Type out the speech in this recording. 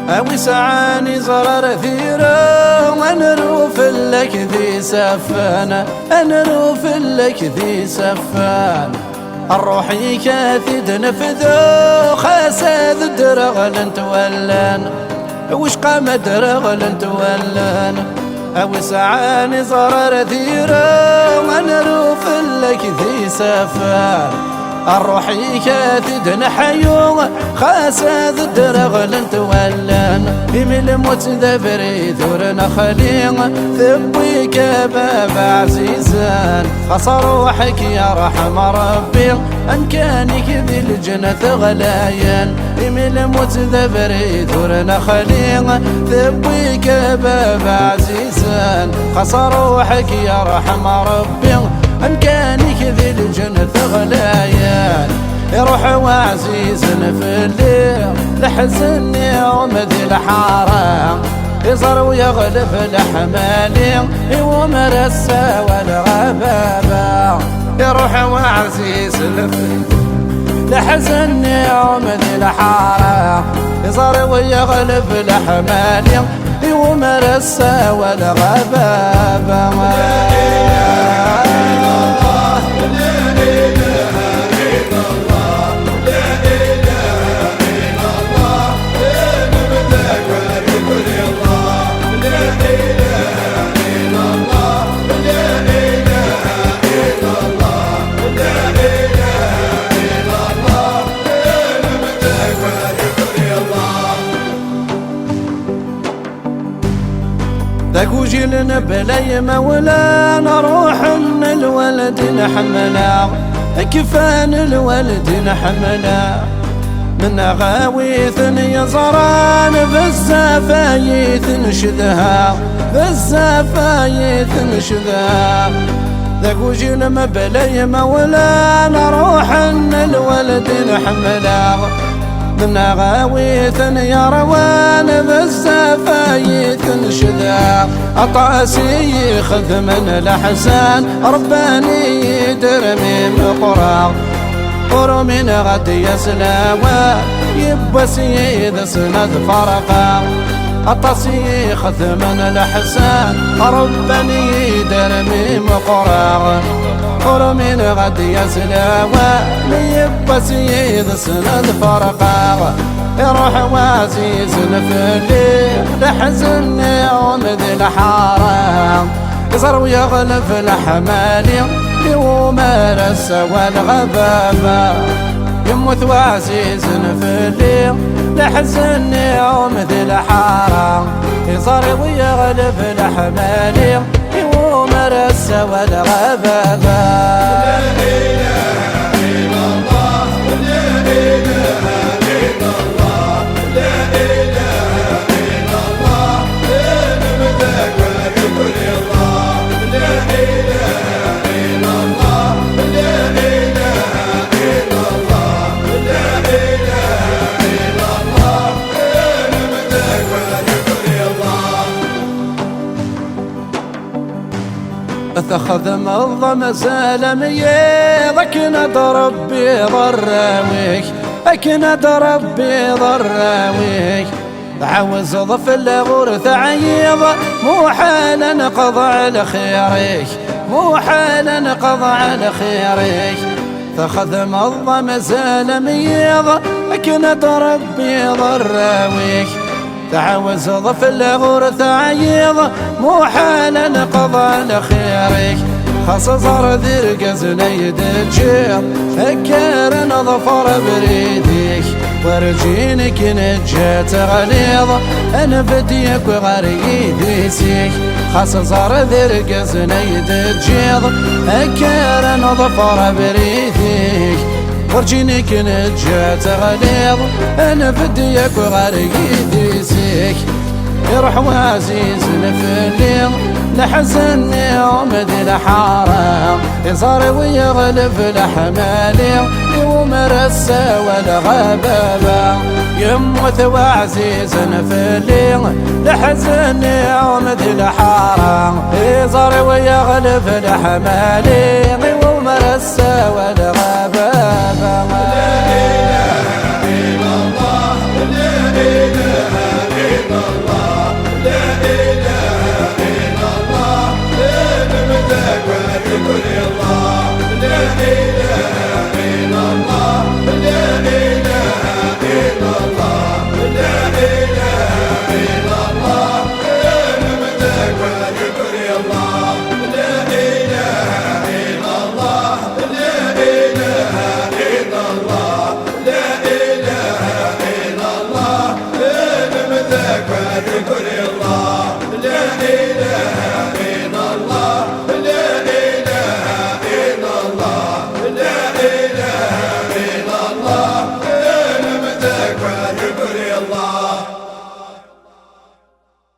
أوي سعاني زرر ثيرة ونروف لك ذي سفانة، نروف لك ذي سفانة. الروحي كاثد نفذو خاسد درغل تولان، وش قام درغل تولان. أوي سعاني زرر ثيرة ونروف لك ذي سفانة. الروحي كاثد نحيو خاسد درغل تولان. بمل موت ذبري ثورنا خليل ثبي كباب عزيزان. خاص روحك يا رحم ربي ان كانك ذي الجنة غلايان. بمل موت ذبري ثورنا خليل ثبي كباب عزيزان. خاص روحك يا رحم ربي ان كانك ذي الجنة غلايان. يروح وعزيز في الليل لحزن يوم ذي الحارة. يصر ويغلب الحمالي ومرسى والغبابة. يروح وعزيز في لحزن يوم ذي الحارة. يصر ويغلب الحمالي ومرسى والغبابة. ذاك وجيلنا بلاي مولا نروح من الولد نحملا. كفان الولد نحملا من غاويث يزران بالزفايث نشذها، بالزفايث نشذها. ذاك وجيلنا بلاي مولا نروح من الولد نحملا من غاويث يا روان بالزفايث نشذا. أطاسي خذ من الأحسان رباني درمي مقراغ. ورمين غد يسلاوى يبس يذ سند فرقا. أطاسي خذ من الأحسان رباني درمي مقراغ. ورمين غد يسلاوى يبس يذ سند فرقا. يروح وعزيز في الليل لحزن يوم ذي الحارة. يصر ويغلب الحمالي ومرس والغبابة. يموت وعزيز في الليل لحزن يوم ذي الحارة. يصر ويغلب الحمالي ومرس والغبابة. اتخذ منظم سالمي ذاك نضرب بضراويك. ذاك نضرب بضراويك. عاوز ضف الغرث عيض مو حالا نقضى على خيرك، مو حالا نقضى على خيرك. اتخذ منظم سالمي ذاك نضرب بضراويك. تعاوز ضف الغرث عيض مو حالا نقضى على خيرك. خاص زر ذي زنيد الجير هكار نظفر بريدك. ورجينك نجات غليظ انا بديك وغريدي سيك. خاص زر ذي زنيد الجير هكار نظفر بريدك. ورجينك نجات غليظ انا بديك وغريدي سيك. يروح وعزيز في الليل لحزن يوم ذي الحارة. يصار ويغلب الحمالي ومرسى والغبابة. يموت وعزيز في الليل لحزن يوم ذي الحارة. يصار ويغلب الحمالي ومرسى والغبابة. غالب